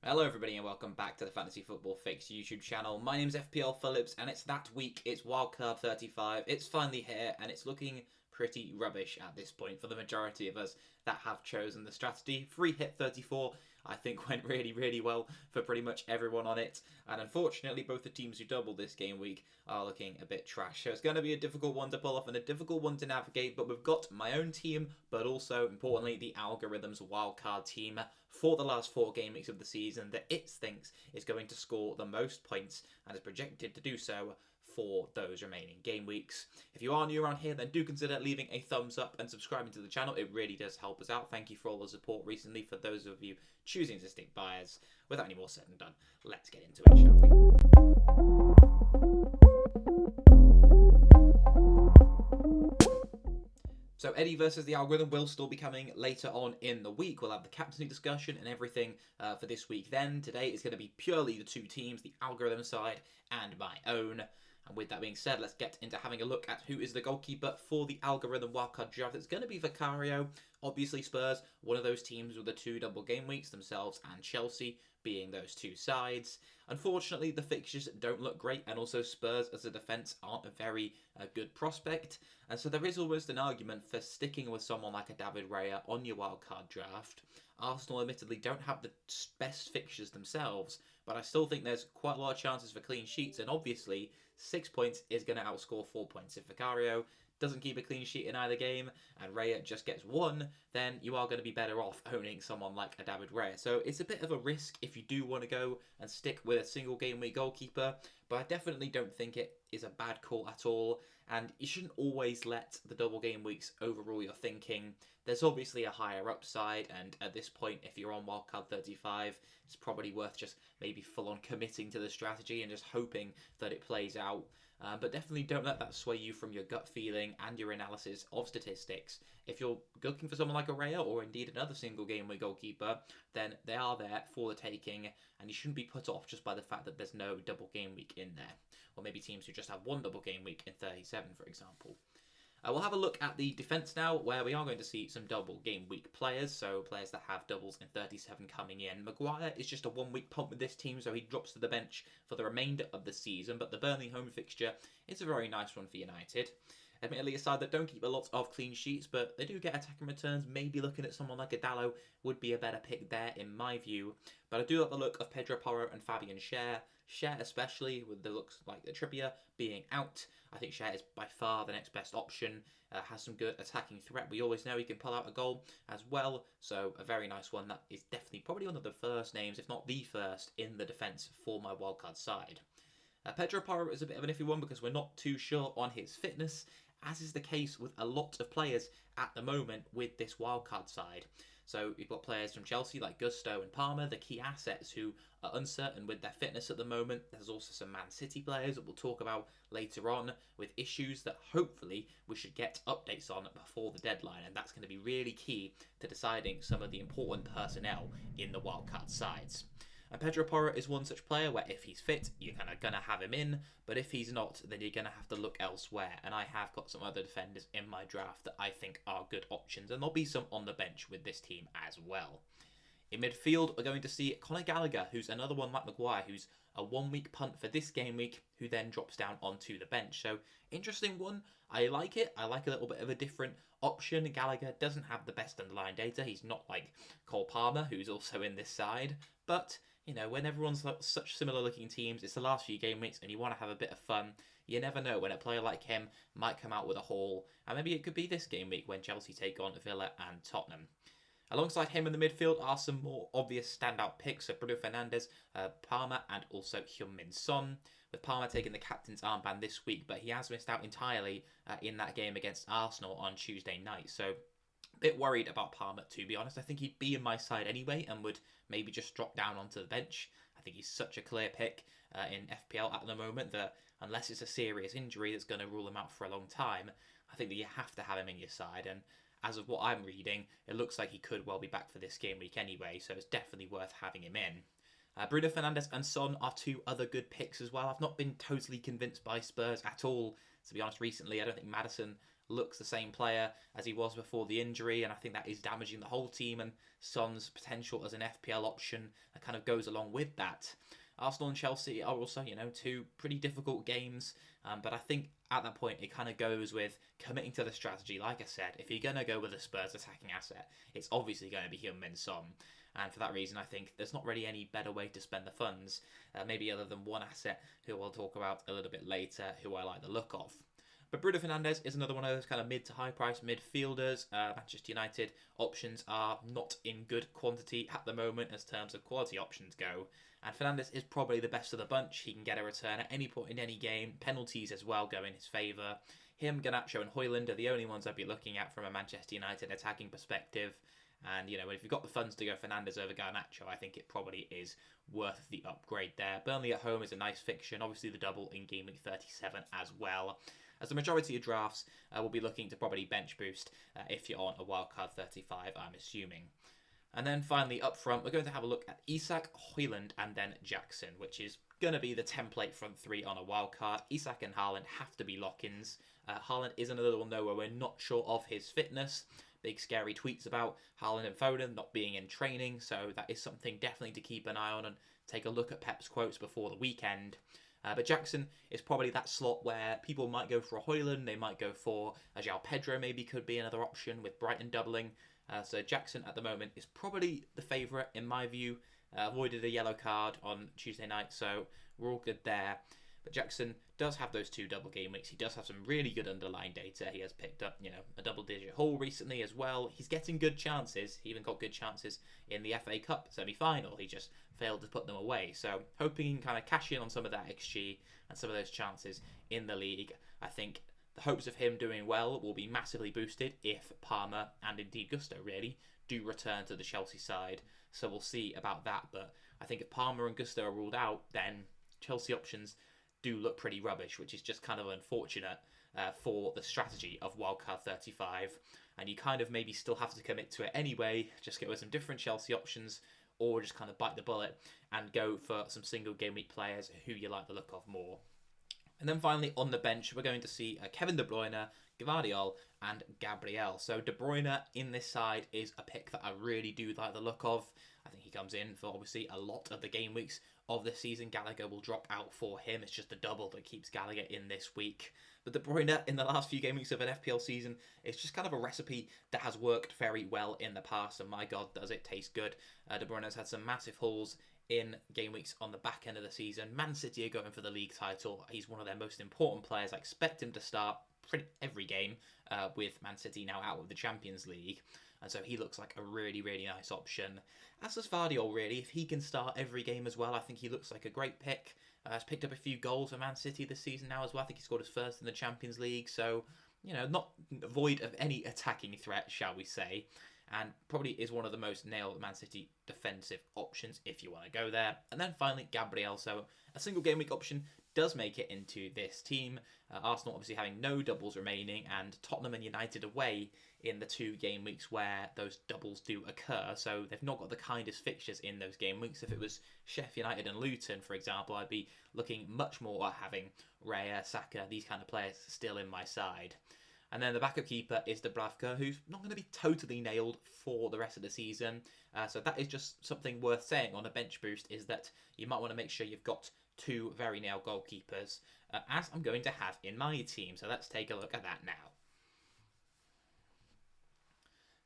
Hello everybody and welcome back to the Fantasy Football Fix YouTube channel. My name's FPL Phillips and it's that week, it's Wildcard 35, it's finally here and it's looking pretty rubbish at this point for the majority of us that have chosen the strategy. Free hit 34 I think went really well for pretty much everyone on it, and unfortunately both the teams who doubled this game week are looking a bit trash. So it's going to be a difficult one to pull off and a difficult one to navigate, but we've got my own team, but also importantly the algorithm's wildcard team for the last 4 game weeks of the season that it thinks is going to score the most points and is projected to do so for those remaining game weeks. If you are new around here, then do consider leaving a thumbs up and subscribing to the channel. It really does help us out. Thank you for all the support recently for those of you choosing to stick by us. Without any more said and done, let's get into it, shall we? So Eddie versus the algorithm will still be coming later on in the week. We'll have the captaincy discussion and everything for this week then. Today is going to be purely the two teams, the algorithm side and my own. And with that being said, let's get into having a look at who is the goalkeeper for the algorithm wildcard draft. It's going to be Vicario. Obviously Spurs, one of those teams with the 2 double game weeks, themselves and Chelsea being those two sides. Unfortunately, the fixtures don't look great, and also Spurs as a defence aren't a very good prospect. And so there is almost an argument for sticking with someone like a David Raya on your wildcard draft. Arsenal admittedly don't have the best fixtures themselves, but I still think there's quite a lot of chances for clean sheets, and obviously 6 points is going to outscore 4 points. If Vicario doesn't keep a clean sheet in either game and Raya just gets 1, then you are going to be better off owning someone like a David Raya. So it's a bit of a risk if you do want to go and stick with a single game week goalkeeper, but I definitely don't think it is a bad call at all. And you shouldn't always let the double game weeks overrule your thinking. There's obviously a higher upside, and at this point, if you're on wildcard 35, it's probably worth just maybe full-on committing to the strategy and just hoping that it plays out. But definitely don't let that sway you from your gut feeling and your analysis of statistics. If you're looking for someone like a Raya or indeed another single game week goalkeeper, then they are there for the taking, and you shouldn't be put off just by the fact that there's no double game week in there. Or maybe teams who just have 1 double game week in 37, for example. We'll have a look at the defence now, where we are going to see some double game week players, so players that have doubles in 37 coming in. Maguire is just a 1 week punt with this team, so he drops to the bench for the remainder of the season, but the Burnley home fixture is a very nice one for United. Admittedly, a side that don't keep a lot of clean sheets, but they do get attacking returns. Maybe looking at someone like a Dallo would be a better pick there, in my view. But I do like the look of Pedro Porro and Fabian Schär. Schär especially, with the looks like the Trippier being out. I think Schär is by far the next best option. Has some good attacking threat. We always know he can pull out a goal as well. So a very nice one. That is definitely probably one of the first names, if not the first, in the defence for my wildcard side. Pedro Porro is a bit of an iffy one because we're not too sure on his fitness, as is the case with a lot of players at the moment with this wildcard side. So you've got players from Chelsea like Gusto and Palmer, the key assets who are uncertain with their fitness at the moment. There's also some Man City players that we'll talk about later on with issues that hopefully we should get updates on before the deadline, and that's going to be really key to deciding some of the important personnel in the wildcard sides. And Pedro Porro is one such player where if he's fit, you're kind of going to have him in, but if he's not, then you're going to have to look elsewhere. And I have got some other defenders in my draft that I think are good options, and there'll be some on the bench with this team as well. In midfield, we're going to see Conor Gallagher, who's another one like Maguire, who's a 1 week punt for this game week, who then drops down onto the bench. So, interesting one. I like it. I like a little bit of a different option. Gallagher doesn't have the best underlying data. He's not like Cole Palmer, who's also in this side. But, you know, when everyone's like such similar looking teams, it's the last few game weeks and you want to have a bit of fun. You never know when a player like him might come out with a haul. And maybe it could be this game week when Chelsea take on Villa and Tottenham. Alongside him in the midfield are some more obvious standout picks, so Bruno Fernandes, Palmer, and also Heung-min Son. With Palmer taking the captain's armband this week, but he has missed out entirely in that game against Arsenal on Tuesday night. So a bit worried about Palmer, to be honest. I think he'd be in my side anyway and would maybe just drop down onto the bench. I think he's such a clear pick in FPL at the moment that unless it's a serious injury that's going to rule him out for a long time, I think that you have to have him in your side. And as of what I'm reading, it looks like he could well be back for this game week anyway, so it's definitely worth having him in. Bruno Fernandes and Son are 2 other good picks as well. I've not been totally convinced by Spurs at all, to be honest, recently. I don't think Maddison looks the same player as he was before the injury, and I think that is damaging the whole team, and Son's potential as an FPL option kind of goes along with that. Arsenal and Chelsea are also, two pretty difficult games, but I think at that point it kind of goes with committing to the strategy. Like I said, if you're going to go with a Spurs attacking asset, it's obviously going to be Heung-min Son. And for that reason, I think there's not really any better way to spend the funds, maybe other than one asset who I'll talk about a little bit later, who I like the look of. But Bruno Fernandes is another one of those kind of mid to high price midfielders. Manchester United options are not in good quantity at the moment as terms of quality options go. And Fernandes is probably the best of the bunch. He can get a return at any point in any game. Penalties as well go in his favour. Him, Garnacho and Højlund are the only ones I'd be looking at from a Manchester United attacking perspective. And, if you've got the funds to go Fernandes over Garnacho, I think it probably is worth the upgrade there. Burnley at home is a nice fixture, and obviously the double in Gameweek 37 as well. As the majority of drafts will be looking to probably bench boost if you're on a Wildcard 35, I'm assuming. And then finally up front, we're going to have a look at Isak, Højlund, and then Jackson, which is going to be the template front three on a wildcard. Isak and Haaland have to be lock-ins. Haaland is another one, though, where we're not sure of his fitness. Big scary tweets about Haaland and Foden not being in training, so that is something definitely to keep an eye on and take a look at Pep's quotes before the weekend. But Jackson is probably that slot where people might go for a Højlund, they might go for a João Pedro, maybe could be another option with Brighton doubling. So Jackson at the moment is probably the favourite in my view. Avoided a yellow card on Tuesday night, so we're all good there. But Jackson does have those 2 double game weeks. He does have some really good underlying data. He has picked up, a double-digit haul recently as well. He's getting good chances. He even got good chances in the FA Cup semi-final. He just failed to put them away. So hoping he can kind of cash in on some of that XG and some of those chances in the league. I think the hopes of him doing well will be massively boosted if Palmer and indeed Gusto really do return to the Chelsea side. So we'll see about that. But I think if Palmer and Gusto are ruled out, then Chelsea options do look pretty rubbish, which is just kind of unfortunate for the strategy of Wildcard 35. And you kind of maybe still have to commit to it anyway, just get with some different Chelsea options, or just kind of bite the bullet and go for some single game week players who you like the look of more. And then finally on the bench, we're going to see Kevin De Bruyne, Gvardiol and Gabriel. So De Bruyne in this side is a pick that I really do like the look of. I think he comes in for obviously a lot of the game weeks of this season. Gallagher will drop out for him. It's just a double that keeps Gallagher in this week. But De Bruyne in the last few game weeks of an FPL season is just kind of a recipe that has worked very well in the past. And my God, does it taste good. De Bruyne has had some massive hauls in game weeks on the back end of the season. Man City are going for the league title. He's one of their most important players. I expect him to start pretty every game with Man City now out of the Champions League. And so he looks like a really, really nice option. As does Gvardiol, really. If he can start every game as well, I think he looks like a great pick. Has picked up a few goals for Man City this season now as well. I think he scored his first in the Champions League. So, not void of any attacking threat, shall we say. And probably is one of the most nailed Man City defensive options if you want to go there. And then finally, Gabriel. So a single game week option does make it into this team. Arsenal obviously having no doubles remaining, and Tottenham and United away in the 2 game weeks where those doubles do occur. So they've not got the kindest fixtures in those game weeks. If it was Sheffield United and Luton, for example, I'd be looking much more at having Raya, Saka, these kind of players still in my side. And then the backup keeper is Dubravka, who's not going to be totally nailed for the rest of the season. So that is just something worth saying on a bench boost, is that you might want to make sure you've got 2 very nailed goalkeepers, as I'm going to have in my team. So let's take a look at that now.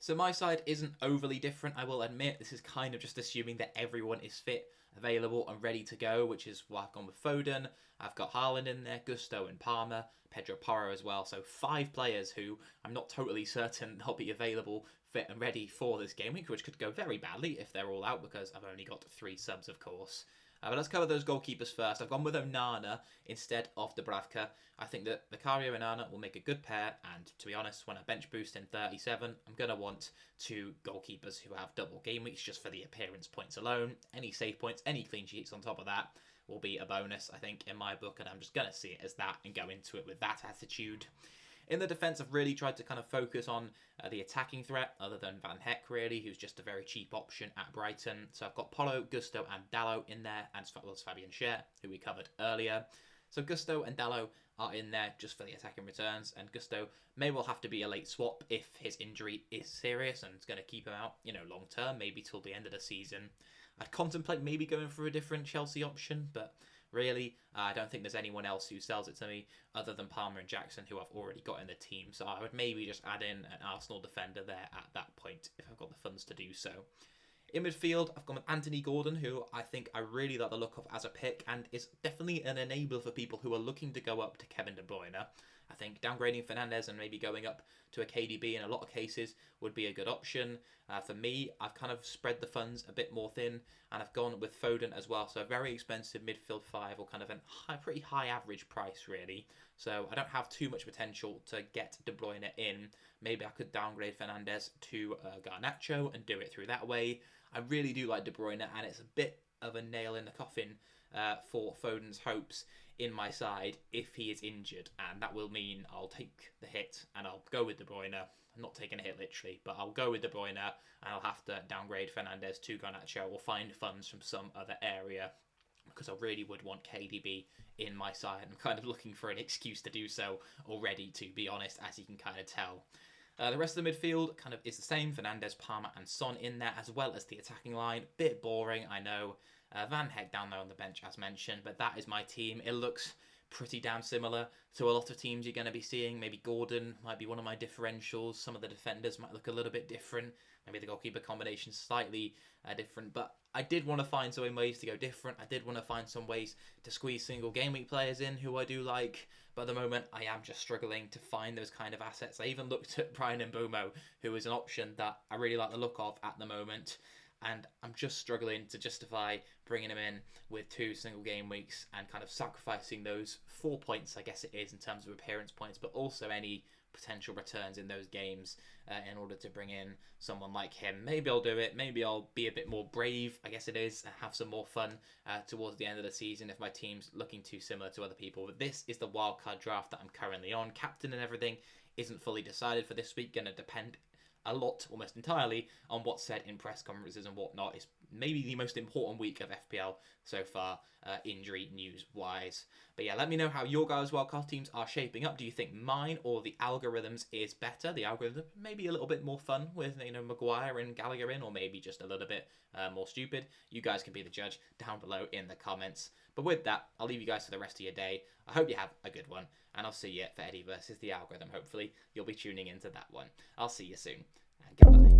So my side isn't overly different, I will admit. This is kind of just assuming that everyone is fit, available and ready to go, which is why I've gone with Foden. I've got Haaland in there, Gusto and Palmer, Pedro Porro as well. So 5 players who I'm not totally certain they'll be available, fit and ready for this game week, which could go very badly if they're all out, because I've only got 3 subs, of course. But let's cover those goalkeepers first. I've gone with Onana instead of Dubravka. I think that Vicario and Onana will make a good pair, and to be honest, when I bench boost in 37, I'm going to want 2 goalkeepers who have double game weeks just for the appearance points alone. Any save points, any clean sheets on top of that will be a bonus, I think, in my book, and I'm just going to see it as that and go into it with that attitude. In the defence, I've really tried to kind of focus on the attacking threat, other than Van Heck, really, who's just a very cheap option at Brighton. So I've got Polo, Gusto and Dalot in there, and as well as Fabian Schär, who we covered earlier. So Gusto and Dallo are in there just for the attacking returns, and Gusto may well have to be a late swap if his injury is serious and it's going to keep him out, long term, maybe till the end of the season. I'd contemplate maybe going for a different Chelsea option, but really, I don't think there's anyone else who sells it to me other than Palmer and Jackson, who I've already got in the team. So I would maybe just add in an Arsenal defender there at that point if I've got the funds to do so. In midfield, I've gone with Anthony Gordon, who I think I really like the look of as a pick and is definitely an enabler for people who are looking to go up to Kevin De Bruyne. I think downgrading Fernandes and maybe going up to a KDB in a lot of cases would be a good option. For me, I've kind of spread the funds a bit more thin, and I've gone with Foden as well. So a very expensive midfield 5, or kind of a pretty high average price, really. So I don't have too much potential to get De Bruyne in. Maybe I could downgrade Fernandes to Garnacho and do it through that way. I really do like De Bruyne, and it's a bit of a nail in the coffin for Foden's hopes in my side if he is injured, and that will mean I'll take the hit and I'll go with De Bruyne. I'm not taking a hit literally, but I'll go with De Bruyne, and I'll have to downgrade Fernandes to Garnacho or find funds from some other area, because I really would want KDB in my side. I'm kind of looking for an excuse to do so already, to be honest, as you can kind of tell. The rest of the midfield kind of is the same. Fernandes, Palmer and Son in there, as well as the attacking line. Bit boring, I know. Van Heck down there on the bench, as mentioned, but that is my team. It looks pretty damn similar to a lot of teams you're going to be seeing. Maybe Gordon might be one of my differentials. Some of the defenders might look a little bit different. Maybe the goalkeeper combination slightly different, but I did want to find some ways to go different. I did want to find some ways to squeeze single game week players in who I do like, but at the moment I am just struggling to find those kind of assets. I even looked at Brian Mbumo, who is an option that I really like the look of at the moment, and I'm just struggling to justify bringing him in with 2 single game weeks and kind of sacrificing those 4 points, I guess it is, in terms of appearance points, but also any potential returns in those games in order to bring in someone like him. Maybe I'll do it. Maybe I'll be a bit more brave, I guess it is, and have some more fun towards the end of the season if my team's looking too similar to other people. But this is the wildcard draft that I'm currently on. Captain and everything isn't fully decided for this week. Going to depend a lot, almost entirely, on what's said in press conferences and whatnot. It's maybe the most important week of FPL so far, injury news wise. But yeah, let me know how your guys' wildcard teams are shaping up. Do you think mine or the algorithms is better? The algorithm maybe a little bit more fun with Maguire and Gallagher in, or maybe just a little bit more stupid. You guys can be the judge down below in the comments. But with that, I'll leave you guys for the rest of your day. I hope you have a good one, and I'll see you for Eddie versus the algorithm. Hopefully, you'll be tuning into that one. I'll see you soon, and goodbye.